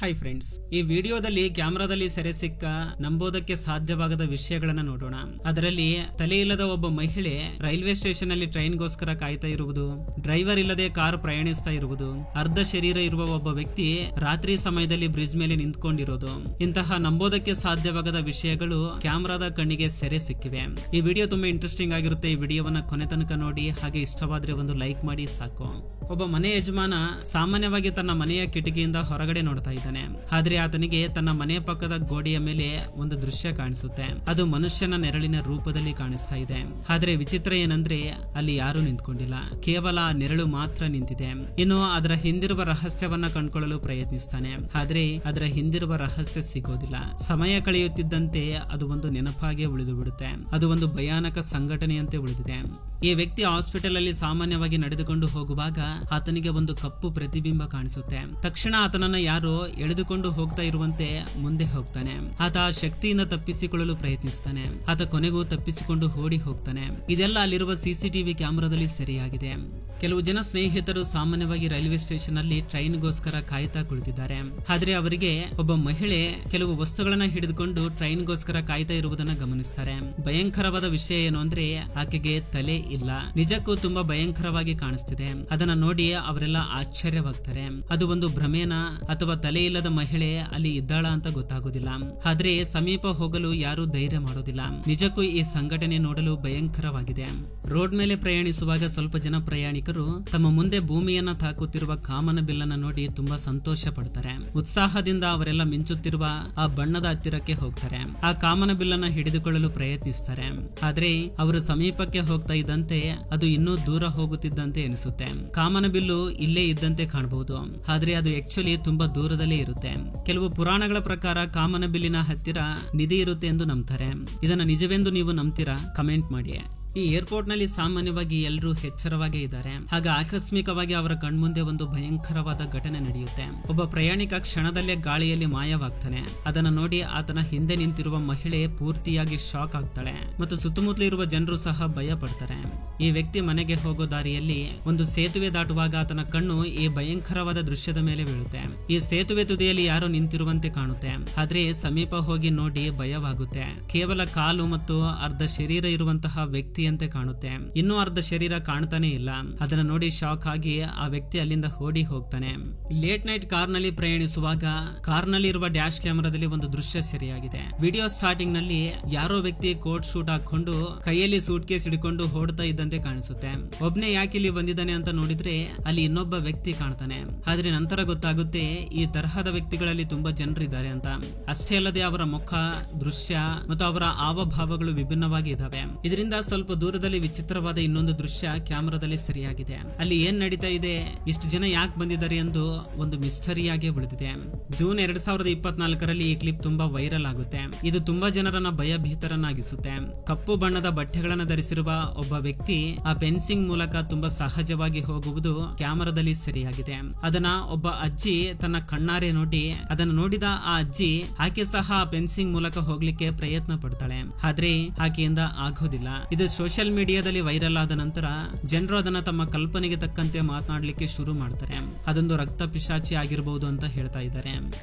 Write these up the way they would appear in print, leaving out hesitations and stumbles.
Hi friends, ಈ ವಿಡಿಯೋದಲ್ಲಿ ಕ್ಯಾಮೆರಾದಲ್ಲಿ ಸೆರೆ ಸಿಕ್ಕ ನಂಬೋದಕ್ಕೆ ಸಾಧ್ಯವಾಗದ ವಿಷಯಗಳನ್ನ ನೋಡೋಣ. ಅದರಲ್ಲಿ ತಲೆ ಇಲ್ಲದ ಒಬ್ಬ ಮಹಿಳೆ ರೈಲ್ವೆ ಸ್ಟೇಷನ್ ಅಲ್ಲಿ ಟ್ರೈನ್ಗೋಸ್ಕರ ಕಾಯ್ತಾ ಇರುವುದು, ಡ್ರೈವರ್ ಇಲ್ಲದೆ ಕಾರು ಪ್ರಯಾಣಿಸ್ತಾ ಇರುವುದು, ಅರ್ಧ ಶರೀರ ಇರುವ ಒಬ್ಬ ವ್ಯಕ್ತಿ ರಾತ್ರಿ ಸಮಯದಲ್ಲಿ ಬ್ರಿಡ್ಜ್ ಮೇಲೆ ನಿಂತ್ಕೊಂಡಿರೋದು, ಇಂತಹ ನಂಬೋದಕ್ಕೆ ಸಾಧ್ಯವಾಗದ ವಿಷಯಗಳು ಕ್ಯಾಮೆರಾದ ಕಣ್ಣಿಗೆ ಸೆರೆ ಸಿಕ್ಕಿವೆ. ಈ ವಿಡಿಯೋ ತುಂಬಾ ಇಂಟ್ರೆಸ್ಟಿಂಗ್ ಆಗಿರುತ್ತೆ. ಈ ವಿಡಿಯೋವನ್ನ ಕೊನೆ ತನಕ ನೋಡಿ, ಹಾಗೆ ಇಷ್ಟವಾದ್ರೆ ಒಂದು ಲೈಕ್ ಮಾಡಿ ಸಾಕು. ಒಬ್ಬ ಮನೆ ಯಜಮಾನ ಸಾಮಾನ್ಯವಾಗಿ ತನ್ನ ಮನೆಯ ಕಿಟಕಿಯಿಂದ ಹೊರಗಡೆ ನೋಡ್ತಾ ಇದ್ದಾನೆ. ಆದ್ರೆ ಆತನಿಗೆ ತನ್ನ ಮನೆಯ ಪಕ್ಕದ ಗೋಡೆಯ ಮೇಲೆ ಒಂದು ದೃಶ್ಯ ಕಾಣಿಸುತ್ತೆ. ಅದು ಮನುಷ್ಯನ ನೆರಳಿನ ರೂಪದಲ್ಲಿ ಕಾಣಿಸ್ತಾ ಇದೆ. ಆದ್ರೆ ವಿಚಿತ್ರ ಏನಂದ್ರೆ ಅಲ್ಲಿ ಯಾರು ನಿಂತ್ಕೊಂಡಿಲ್ಲ, ಕೇವಲ ನೆರಳು ಮಾತ್ರ ನಿಂತಿದೆ. ಇನ್ನು ಅದರ ಹಿಂದಿರುವ ರಹಸ್ಯವನ್ನ ಕಂಡುಕೊಳ್ಳಲು ಪ್ರಯತ್ನಿಸ್ತಾನೆ. ಆದ್ರೆ ಅದರ ಹಿಂದಿರುವ ರಹಸ್ಯ ಸಿಗೋದಿಲ್ಲ. ಸಮಯ ಕಳೆಯುತ್ತಿದ್ದಂತೆ ಅದು ಒಂದು ನೆನಪಾಗಿ ಉಳಿದು ಬಿಡುತ್ತೆ. ಅದು ಒಂದು ಭಯಾನಕ ಸಂಘಟನೆಯಂತೆ ಉಳಿದಿದೆ. ಈ ವ್ಯಕ್ತಿ ಹಾಸ್ಪಿಟಲ್ ಅಲ್ಲಿ ಸಾಮಾನ್ಯವಾಗಿ ನಡೆದುಕೊಂಡು ಹೋಗುವಾಗ ಆತನಿಗೆ ಒಂದು ಕಪ್ಪು ಪ್ರತಿಬಿಂಬ ಕಾಣಿಸುತ್ತೆ. ತಕ್ಷಣ ಆತನನ್ನ ಯಾರೋ ಎಳೆದುಕೊಂಡು ಹೋಗ್ತಾ ಇರುವಂತೆ ಮುಂದೆ ಹೋಗ್ತಾನೆ. ಆತ ಶಕ್ತಿಯಿಂದ ತಪ್ಪಿಸಿಕೊಳ್ಳಲು ಪ್ರಯತ್ನಿಸ್ತಾನೆ. ಆತ ಕೊನೆಗೂ ತಪ್ಪಿಸಿಕೊಂಡು ಓಡಿ ಹೋಗ್ತಾನೆ. ಇದೆಲ್ಲ ಅಲ್ಲಿರುವ ಸಿಸಿಟಿವಿ ಕ್ಯಾಮೆರಾದಲ್ಲಿ ಸೆರೆಯಾಗಿದೆ. ಕೆಲವು ಜನ ಸ್ನೇಹಿತರು ಸಾಮಾನ್ಯವಾಗಿ ರೈಲ್ವೆ ಸ್ಟೇಷನ್ ಅಲ್ಲಿ ಟ್ರೈನ್ಗೋಸ್ಕರ ಕಾಯ್ತಾ ಕುಳಿತಿದ್ದಾರೆ. ಆದ್ರೆ ಅವರಿಗೆ ಒಬ್ಬ ಮಹಿಳೆ ಕೆಲವು ವಸ್ತುಗಳನ್ನ ಹಿಡಿದುಕೊಂಡು ಟ್ರೈನ್ಗೋಸ್ಕರ ಕಾಯ್ತಾ ಇರುವುದನ್ನ ಗಮನಿಸ್ತಾರೆ. ಭಯಂಕರವಾದ ವಿಷಯ ಏನು ಅಂದ್ರೆ ಆಕೆಗೆ ತಲೆ ಇಲ್ಲ. ನಿಜಕ್ಕೂ ತುಂಬಾ ಭಯಂಕರವಾಗಿ ಕಾಣಿಸ್ತಿದೆ. ಅದನ್ನ ನೋಡಿ ಅವರೆಲ್ಲ ಆಶ್ಚರ್ಯವಾಗ್ತಾರೆ. ಅದು ಒಂದು ಭ್ರಮೇನ ಅಥವಾ ತಲೆ ಇಲ್ಲದ ಮಹಿಳೆ ಅಲ್ಲಿ ಇದ್ದಾಳ ಅಂತ ಗೊತ್ತಾಗೋದಿಲ್ಲ. ಆದ್ರೆ ಸಮೀಪ ಹೋಗಲು ಯಾರು ಧೈರ್ಯ ಮಾಡೋದಿಲ್ಲ. ನಿಜಕ್ಕೂ ಈ ಸಂಘಟನೆ ನೋಡಲು ಭಯಂಕರವಾಗಿದೆ. ರೋಡ್ ಮೇಲೆ ಪ್ರಯಾಣಿಸುವಾಗ ಸ್ವಲ್ಪ ಜನ ಪ್ರಯಾಣಿಕರು ತಮ್ಮ ಮುಂದೆ ಭೂಮಿಯನ್ನ ತಾಕುತ್ತಿರುವ ಕಾಮನ ಬಿಲ್ಲನ್ನ ನೋಡಿ ತುಂಬಾ ಸಂತೋಷ ಪಡ್ತಾರೆ. ಉತ್ಸಾಹದಿಂದ ಅವರೆಲ್ಲ ಮಿಂಚುತ್ತಿರುವ ಆ ಬಣ್ಣದ ಹತ್ತಿರಕ್ಕೆ ಹೋಗ್ತಾರೆ. ಆ ಕಾಮನ ಬಿಲ್ಲನ್ನ ಹಿಡಿದುಕೊಳ್ಳಲು ಪ್ರಯತ್ನಿಸ್ತಾರೆ. ಆದ್ರೆ ಅವರು ಸಮೀಪಕ್ಕೆ ಹೋಗ್ತಾ ಇದ್ದಂತೆ ಅದು ಇನ್ನೂ ದೂರ ಹೋಗುತ್ತಿದ್ದಂತೆ ಎನಿಸುತ್ತೆ. ಕಾಮನ ಬಿಲ್ಲು ಇಲ್ಲೇ ಇದ್ದಂತೆ ಕಾಣಬಹುದು, ಆದ್ರೆ ಅದು ಆಕ್ಚುಲಿ ತುಂಬಾ ದೂರದಲ್ಲೇ ಇರುತ್ತೆ. ಕೆಲವು ಪುರಾಣಗಳ ಪ್ರಕಾರ ಕಾಮನ ಬಿಲ್ಲಿನ ಹತ್ತಿರ ನಿಧಿ ಇರುತ್ತೆ ಎಂದು ನಂಬ್ತಾರೆ. ಇದನ್ನ ನಿಜವೆಂದು ನೀವು ನಂಬ್ತೀರಾ? ಕಮೆಂಟ್ ಮಾಡಿ. ಈ ಏರ್ಪೋರ್ಟ್ ನಲ್ಲಿ ಸಾಮಾನ್ಯವಾಗಿ ಎಲ್ಲರೂ ಎಚ್ಚರವಾಗೇ ಇದ್ದಾರೆ. ಆಗ ಆಕಸ್ಮಿಕವಾಗಿ ಅವರ ಕಣ್ಮುಂದೆ ಒಂದು ಭಯಂಕರವಾದ ಘಟನೆ ನಡೆಯುತ್ತೆ. ಒಬ್ಬ ಪ್ರಯಾಣಿಕ ಕ್ಷಣದಲ್ಲೇ ಗಾಳಿಯಲ್ಲಿ ಮಾಯವಾಗ್ತಾನೆ. ಅದನ್ನ ನೋಡಿ ಆತನ ಹಿಂದೆ ನಿಂತಿರುವ ಮಹಿಳೆ ಪೂರ್ತಿಯಾಗಿ ಶಾಕ್ ಆಗ್ತಾಳೆ ಮತ್ತು ಸುತ್ತಮುತ್ತಲು ಇರುವ ಜನರು ಸಹ ಭಯ ಪಡ್ತಾರೆ. ಈ ವ್ಯಕ್ತಿ ಮನೆಗೆ ಹೋಗೋ ದಾರಿಯಲ್ಲಿ ಒಂದು ಸೇತುವೆ ದಾಟುವಾಗ ಆತನ ಕಣ್ಣು ಈ ಭಯಂಕರವಾದ ದೃಶ್ಯದ ಮೇಲೆ ಬೀಳುತ್ತೆ. ಈ ಸೇತುವೆ ತುದಿಯಲ್ಲಿ ಯಾರೋ ನಿಂತಿರುವಂತೆ ಕಾಣುತ್ತೆ. ಆದ್ರೆ ಸಮೀಪ ಹೋಗಿ ನೋಡಿ ಭಯವಾಗುತ್ತೆ. ಕೇವಲ ಕಾಲು ಮತ್ತು ಅರ್ಧ ಶರೀರ ಇರುವಂತಹ ವ್ಯಕ್ತಿ ಅಂತೆ ಕಾಣುತ್ತೆ. ಇನ್ನೂ ಅರ್ಧ ಶರೀರ ಕಾಣ್ತಾನೆ ಇಲ್ಲ. ಅದನ್ನ ನೋಡಿ ಶಾಕ್ ಆಗಿ ಆ ವ್ಯಕ್ತಿ ಅಲ್ಲಿಂದ ಓಡಿ ಹೋಗ್ತಾನೆ. ಲೇಟ್ ನೈಟ್ ಕಾರ್ ನಲ್ಲಿ ಪ್ರಯಾಣಿಸುವಾಗ ಕಾರ್ ನಲ್ಲಿ ಇರುವ ಡ್ಯಾಶ್ ಕ್ಯಾಮೆರಾದಲ್ಲಿ ಒಂದು ದೃಶ್ಯ ಸೆರೆಯಾಗಿದೆ. ವಿಡಿಯೋ ಸ್ಟಾರ್ಟಿಂಗ್ ನಲ್ಲಿ ಯಾರೋ ವ್ಯಕ್ತಿ ಕೋಟ್ ಶೂಟ್ ಹಾಕೊಂಡು ಕೈಯಲ್ಲಿ ಸೂಟ್ ಕೇಸ್ ಹಿಡ್ಕೊಂಡು ಓಡ್ತಾ ಇದ್ದಂತೆ ಕಾಣಿಸುತ್ತೆ. ಒಬ್ನೇ ಯಾಕೆ ಇಲ್ಲಿ ಬಂದಿದ್ದಾನೆ ಅಂತ ನೋಡಿದ್ರೆ ಅಲ್ಲಿ ಇನ್ನೊಬ್ಬ ವ್ಯಕ್ತಿ ಕಾಣ್ತಾನೆ. ಆದ್ರೆ ನಂತರ ಗೊತ್ತಾಗುತ್ತೆ ಈ ತರಹದ ವ್ಯಕ್ತಿಗಳಲ್ಲಿ ತುಂಬಾ ಜನರಿದ್ದಾರೆ ಅಂತ. ಅಷ್ಟೇ ಅಲ್ಲದೆ ಅವರ ಮುಖ, ದೃಶ್ಯ ಮತ್ತು ಅವರ ಹಾವಭಾವಗಳು ವಿಭಿನ್ನವಾಗಿ ಇದಾವೆ. ಇದರಿಂದ ಸ್ವಲ್ಪ ದೂರದಲ್ಲಿ ವಿಚಿತ್ರವಾದ ಇನ್ನೊಂದು ದೃಶ್ಯ ಕ್ಯಾಮೆರಾದಲ್ಲಿ ಸರಿಯಾಗಿದೆ. ಅಲ್ಲಿ ಏನ್ ನಡೀತಾ ಇದೆ, ಇಷ್ಟು ಜನ ಯಾಕೆ ಬಂದಿದ್ದಾರೆ ಎಂದು ಒಂದು ಮಿಸ್ಟರಿಯಾಗಿ ಉಳಿದಿದೆ. ಜೂನ್ 2024ರಲ್ಲಿ ಈ ಕ್ಲಿಪ್ ತುಂಬಾ ವೈರಲ್ ಆಗುತ್ತೆ. ಇದು ತುಂಬಾ ಜನರನ್ನ ಭಯಭೀತರನ್ನಾಗಿಸುತ್ತೆ. ಕಪ್ಪು ಬಣ್ಣದ ಬಟ್ಟೆಗಳನ್ನ ಧರಿಸಿರುವ ಒಬ್ಬ ವ್ಯಕ್ತಿ ಆ ಫೆನ್ಸಿಂಗ್ ಮೂಲಕ ತುಂಬಾ ಸಹಜವಾಗಿ ಹೋಗುವುದು ಕ್ಯಾಮೆರಾದಲ್ಲಿ ಸರಿಯಾಗಿದೆ. ಅದನ್ನ ಒಬ್ಬ ಅಜ್ಜಿ ತನ್ನ ಕಣ್ಣಾರೆ ನೋಡಿ, ಅದನ್ನ ನೋಡಿದ ಆ ಅಜ್ಜಿ ಆಕೆ ಸಹ ಆ ಫೆನ್ಸಿಂಗ್ ಮೂಲಕ ಹೋಗ್ಲಿಕ್ಕೆ ಪ್ರಯತ್ನ ಪಡ್ತಾಳೆ. ಆದ್ರೆ ಆಕೆಯಿಂದ ಆಗೋದಿಲ್ಲ. ಇದು ಸೋಷಿಯಲ್ ಮೀಡಿಯಾದಲ್ಲಿ ವೈರಲ್ ಆದ ನಂತರ ಜನರು ಅದನ್ನ ತಮ್ಮ ಕಲ್ಪನೆಗೆ ತಕ್ಕಂತೆ ಮಾತನಾಡಲಿಕ್ಕೆ ಶುರು ಮಾಡ್ತಾರೆ. ಅದೊಂದು ರಕ್ತ ಪಿಶಾಚಿ ಆಗಿರಬಹುದು ಅಂತ ಹೇಳ್ತಾ ಇದ್ದಾರೆ.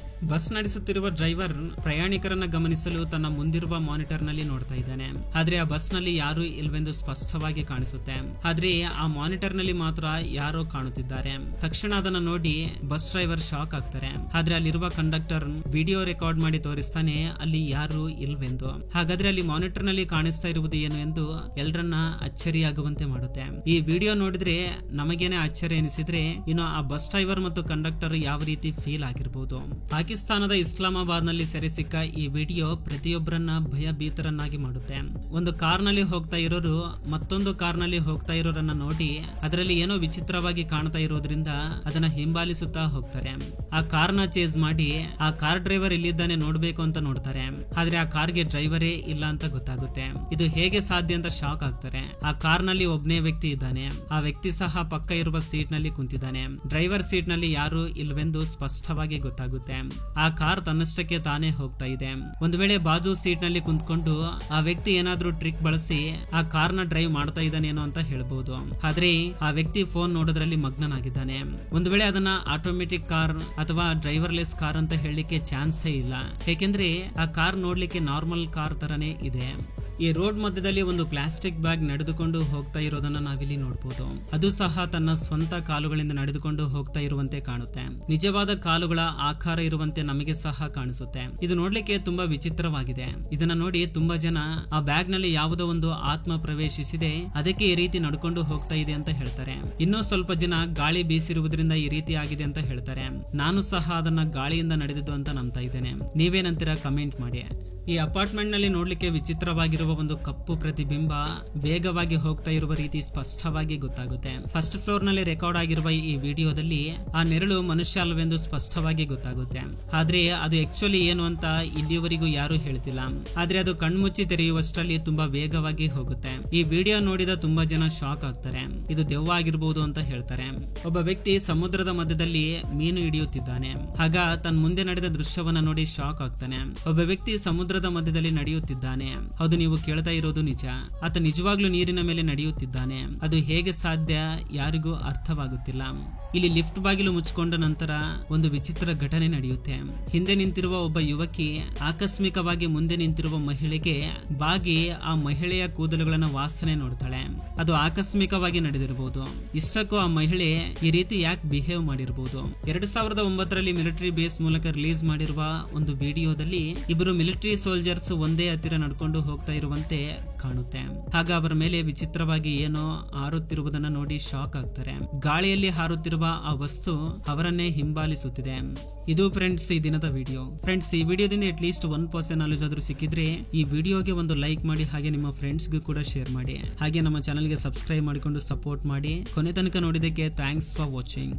ಬಸ್ ನಡೆಸುತ್ತಿರುವ ಡ್ರೈವರ್ ಪ್ರಯಾಣಿಕರನ್ನ ಗಮನಿಸಲು ತನ್ನ ಮುಂದಿರುವ ಮಾನಿಟರ್ ನಲ್ಲಿ ನೋಡ್ತಾ ಇದ್ದಾನೆ. ಆದ್ರೆ ಆ ಬಸ್ ನಲ್ಲಿ ಯಾರು ಇಲ್ವೆಂದು ಸ್ಪಷ್ಟವಾಗಿ ಕಾಣಿಸುತ್ತೆ. ಆದ್ರೆ ಆ ಮಾನಿಟರ್ ನಲ್ಲಿ ಮಾತ್ರ ಯಾರೋ ಕಾಣುತ್ತಿದ್ದಾರೆ. ತಕ್ಷಣ ಅದನ್ನ ನೋಡಿ ಬಸ್ ಡ್ರೈವರ್ ಶಾಕ್ ಆಗ್ತಾರೆ. ಆದ್ರೆ ಅಲ್ಲಿರುವ ಕಂಡಕ್ಟರ್ ವಿಡಿಯೋ ರೆಕಾರ್ಡ್ ಮಾಡಿ ತೋರಿಸ್ತಾನೆ ಅಲ್ಲಿ ಯಾರು ಇಲ್ವೆಂದು. ಹಾಗಾದ್ರೆ ಅಲ್ಲಿ ಮಾನಿಟರ್ ನಲ್ಲಿ ಕಾಣಿಸ್ತಾ ಇರುವುದು ಏನು ಎಂದು ಎಲ್ಲರನ್ನ ಅಚ್ಚರಿಯಾಗುವಂತೆ ಮಾಡುತ್ತೆ. ಈ ವಿಡಿಯೋ ನೋಡಿದ್ರೆ ನಮಗೇನೆ ಆಶ್ಚರ್ಯ ಎನಿಸಿದ್ರೆ ಇನ್ನು ಆ ಬಸ್ ಡ್ರೈವರ್ ಮತ್ತು ಕಂಡಕ್ಟರ್ ಯಾವ ರೀತಿ ಫೀಲ್ ಆಗಿರಬಹುದು. ಪಾಕಿಸ್ತಾನದ ಇಸ್ಲಾಮಾಬಾದ್ ನಲ್ಲಿ ಸೆರೆ ಸಿಕ್ಕ ಈ ವಿಡಿಯೋ ಪ್ರತಿಯೊಬ್ಬರನ್ನ ಭಯಭೀತರನ್ನಾಗಿ ಮಾಡುತ್ತೆ. ಒಂದು ಕಾರ್ ನಲ್ಲಿ ಹೋಗ್ತಾ ಇರೋರು ಮತ್ತೊಂದು ಕಾರ್ ನಲ್ಲಿ ಹೋಗ್ತಾ ಇರೋರನ್ನ ನೋಡಿ ಅದರಲ್ಲಿ ಏನೋ ವಿಚಿತ್ರವಾಗಿ ಕಾಣ್ತಾ ಇರೋದ್ರಿಂದ ಅದನ್ನ ಹಿಂಬಾಲಿಸುತ್ತಾ ಹೋಗ್ತಾರೆ. ಆ ಕಾರ್ನ ಚೇಸ್ ಮಾಡಿ ಆ ಕಾರ್ ಡ್ರೈವರ್ ಎಲ್ಲಿದ್ದಾನೆ ನೋಡ್ಬೇಕು ಅಂತ ನೋಡ್ತಾರೆ. ಆದ್ರೆ ಆ ಕಾರ್ಗೆ ಡ್ರೈವರೇ ಇಲ್ಲ ಅಂತ ಗೊತ್ತಾಗುತ್ತೆ. ಇದು ಹೇಗೆ ಸಾಧ್ಯ ಅಂತ ಶಾಕ್ ಶಾಕ್ ಆಗ್ತಾರೆ. ಆ ಕಾರ್ ನಲ್ಲಿ ಒಬ್ಬನೇ ವ್ಯಕ್ತಿ ಇದ್ದಾನೆ. ಆ ವ್ಯಕ್ತಿ ಸಹ ಪಕ್ಕ ಇರುವ ಸೀಟ್ ನಲ್ಲಿ ಕುಂತಿದ್ದಾನೆ. ಡ್ರೈವರ್ ಸೀಟ್ ನಲ್ಲಿ ಯಾರು ಇಲ್ವೆಂದು ಸ್ಪಷ್ಟವಾಗಿ ಗೊತ್ತಾಗುತ್ತೆ. ಆ ಕಾರ್ ತನ್ನಷ್ಟಕ್ಕೆ ತಾನೇ ಹೋಗ್ತಾ ಇದೆ. ಒಂದು ವೇಳೆ ಬಾಜು ಸೀಟ್ ನಲ್ಲಿ ಕುಂತ್ಕೊಂಡು ಆ ವ್ಯಕ್ತಿ ಏನಾದ್ರೂ ಟ್ರಿಕ್ ಬಳಸಿ ಆ ಕಾರ್ ನ ಡ್ರೈವ್ ಮಾಡ್ತಾ ಇದ್ದಾನೇನೋ ಅಂತ ಹೇಳ್ಬಹುದು. ಆದ್ರೆ ಆ ವ್ಯಕ್ತಿ ಫೋನ್ ನೋಡೋದ್ರಲ್ಲಿ ಮಗ್ನನಾಗಿದ್ದಾನೆ. ಒಂದು ವೇಳೆ ಅದನ್ನ ಆಟೋಮೆಟಿಕ್ ಕಾರ್ ಅಥವಾ ಡ್ರೈವರ್ಲೆಸ್ ಕಾರ್ ಅಂತ ಹೇಳಲಿಕ್ಕೆ ಚಾನ್ಸೇ ಇಲ್ಲ. ಏಕೆಂದ್ರೆ ಆ ಕಾರ್ ನೋಡ್ಲಿಕ್ಕೆ ನಾರ್ಮಲ್ ಕಾರ್ ತರನೇ ಇದೆ. ಈ ರೋಡ್ ಮಧ್ಯದಲ್ಲಿ ಒಂದು ಪ್ಲಾಸ್ಟಿಕ್ ಬ್ಯಾಗ್ ನಡೆದುಕೊಂಡು ಹೋಗ್ತಾ ಇರೋದನ್ನ ನಾವಿಲ್ಲಿ ನೋಡಬಹುದು. ಅದು ಸಹ ತನ್ನ ಸ್ವಂತ ಕಾಲುಗಳಿಂದ ನಡೆದುಕೊಂಡು ಹೋಗ್ತಾ ಇರುವಂತೆ ಕಾಣುತ್ತೆ. ನಿಜವಾದ ಕಾಲುಗಳ ಆಕಾರ ಇರುವಂತೆ ನಮಗೆ ಸಹ ಕಾಣಿಸುತ್ತೆ. ಇದು ನೋಡ್ಲಿಕ್ಕೆ ತುಂಬಾ ವಿಚಿತ್ರವಾಗಿದೆ. ಇದನ್ನ ನೋಡಿ ತುಂಬಾ ಜನ ಆ ಬ್ಯಾಗ್ ನಲ್ಲಿ ಯಾವುದೋ ಒಂದು ಆತ್ಮ ಪ್ರವೇಶಿಸಿದೆ, ಅದಕ್ಕೆ ಈ ರೀತಿ ನಡ್ಕೊಂಡು ಹೋಗ್ತಾ ಇದೆ ಅಂತ ಹೇಳ್ತಾರೆ. ಇನ್ನೂ ಸ್ವಲ್ಪ ಜನ ಗಾಳಿ ಬೀಸಿರುವುದರಿಂದ ಈ ರೀತಿ ಆಗಿದೆ ಅಂತ ಹೇಳ್ತಾರೆ. ನಾನು ಸಹ ಅದನ್ನ ಗಾಳಿಯಿಂದ ನಡೆದಿದ್ದು ಅಂತ ನಂಬ್ತಾ ಇದ್ದೇನೆ. ನೀವೇನಂತೀರಾ? ಕಮೆಂಟ್ ಮಾಡಿ. ಈ ಅಪಾರ್ಟ್ಮೆಂಟ್ ನಲ್ಲಿ ನೋಡ್ಲಿಕ್ಕೆ ವಿಚಿತ್ರವಾಗಿರುವ ಒಂದು ಕಪ್ಪು ಪ್ರತಿಬಿಂಬ ವೇಗವಾಗಿ ಹೋಗ್ತಾ ಇರುವ ರೀತಿ ಸ್ಪಷ್ಟವಾಗಿ ಗೊತ್ತಾಗುತ್ತೆ. ಫಸ್ಟ್ ಫ್ಲೋರ್ ನಲ್ಲಿ ರೆಕಾರ್ಡ್ ಆಗಿರುವ ಈ ವಿಡಿಯೋದಲ್ಲಿ ಆ ನೆರಳು ಮನುಷ್ಯ ಅಲ್ವೆಂದು ಸ್ಪಷ್ಟವಾಗಿ ಗೊತ್ತಾಗುತ್ತೆ. ಆದ್ರೆ ಅದು ಆಕ್ಚುಲಿ ಏನು ಅಂತ ಇಲ್ಲಿಯವರೆಗೂ ಯಾರು ಹೇಳ್ತಿಲ್ಲ. ಆದ್ರೆ ಅದು ಕಣ್ಮುಚ್ಚಿ ತೆರೆಯುವಷ್ಟರಲ್ಲಿ ತುಂಬಾ ವೇಗವಾಗಿ ಹೋಗುತ್ತೆ. ಈ ವಿಡಿಯೋ ನೋಡಿದ ತುಂಬಾ ಜನ ಶಾಕ್ ಆಗ್ತಾರೆ. ಇದು ದೆವ್ವ ಆಗಿರಬಹುದು ಅಂತ ಹೇಳ್ತಾರೆ. ಒಬ್ಬ ವ್ಯಕ್ತಿ ಸಮುದ್ರದ ಮಧ್ಯದಲ್ಲಿ ಮೀನು ಹಿಡಿಯುತ್ತಿದ್ದಾನೆ. ಆಗ ತನ್ನ ಮುಂದೆ ನಡೆದ ದೃಶ್ಯವನ್ನ ನೋಡಿ ಶಾಕ್ ಆಗ್ತಾನೆ. ಒಬ್ಬ ವ್ಯಕ್ತಿ ಸಮುದ್ರದ ಮಧ್ಯದಲ್ಲಿ ನಡೆಯುತ್ತಿದ್ದಾನೆ. ಅದು ನೀವು ಕೇಳ್ತಾ ಇರೋದು ನಿಜ. ಆತ ನಿಜವಾಗ್ಲೂ ನೀರಿನ ಮೇಲೆ ನಡೆಯುತ್ತಿದ್ದಾನೆ. ಅದು ಹೇಗೆ ಸಾಧ್ಯ ಯಾರಿಗೂ ಅರ್ಥವಾಗುತ್ತಿಲ್ಲ. ಇಲ್ಲಿ ಲಿಫ್ಟ್ ಬಾಗಿಲು ಮುಚ್ಚಿಕೊಂಡ ನಂತರ ಒಂದು ವಿಚಿತ್ರ ಘಟನೆ ನಡೆಯುತ್ತೆ. ಹಿಂದೆ ನಿಂತಿರುವ ಒಬ್ಬ ಯುವಕಿ ಆಕಸ್ಮಿಕವಾಗಿ ಮುಂದೆ ನಿಂತಿರುವ ಮಹಿಳೆಗೆ ಬಾಗಿ ಆ ಮಹಿಳೆಯ ಕೂದಲುಗಳನ್ನ ವಾಸನೆ ನೋಡ್ತಾಳೆ. ಅದು ಆಕಸ್ಮಿಕವಾಗಿ ನಡೆದಿರಬಹುದು. ಇಷ್ಟಕ್ಕೂ ಆ ಮಹಿಳೆ ಈ ರೀತಿ ಯಾಕೆ ಬಿಹೇವ್ ಮಾಡಿರಬಹುದು. 2009ರಲ್ಲಿ ಮಿಲಿಟರಿ ಬೇಸ್ ಮೂಲಕ ರಿಲೀಸ್ ಮಾಡಿರುವ ಒಂದು ವಿಡಿಯೋದಲ್ಲಿ ಇಬ್ಬರು ಮಿಲಿಟರಿ ಸೋಲ್ಜರ್ಸ್ ಒಂದೇ ಹತ್ತಿರ ನಡ್ಕೊಂಡು ಹೋಗ್ತಾ ಇರುವಂತೆ ಕಾಣುತ್ತೆ. ಆಗ ಅವರ ಮೇಲೆ ವಿಚಿತ್ರವಾಗಿ ಏನೋ ಹಾರುತ್ತಿರುವುದನ್ನ ನೋಡಿ ಶಾಕ್ ಆಗ್ತಾರೆ. ಗಾಳಿಯಲ್ಲಿ ಹಾರುತ್ತಿರುವ ಆ ವಸ್ತು ಅವರನ್ನೇ ಹಿಂಬಾಲಿಸುತ್ತಿದೆ. ಇದು ಫ್ರೆಂಡ್ಸ್ ಈ ದಿನದ ವಿಡಿಯೋ. ಫ್ರೆಂಡ್ಸ್, ಈ ವಿಡಿಯೋದಿಂದ ಅಟ್ ಲೀಸ್ಟ್ 1% ನಾಲೆಜ್ ಆದ್ರೂ ಸಿಕ್ಕಿದ್ರೆ ಈ ವಿಡಿಯೋಗೆ ಒಂದು ಲೈಕ್ ಮಾಡಿ, ಹಾಗೆ ನಿಮ್ಮ ಫ್ರೆಂಡ್ಸ್ಗೂ ಕೂಡ ಶೇರ್ ಮಾಡಿ. ಹಾಗೆ ನಮ್ಮ ಚಾನಲ್ಗೆ ಸಬ್ಸ್ಕ್ರೈಬ್ ಮಾಡಿಕೊಂಡು ಸಪೋರ್ಟ್ ಮಾಡಿ. ಕೊನೆ ತನಕ ನೋಡಿದ್ದಕ್ಕೆ ಥ್ಯಾಂಕ್ಸ್ ಫಾರ್ ವಾಚಿಂಗ್.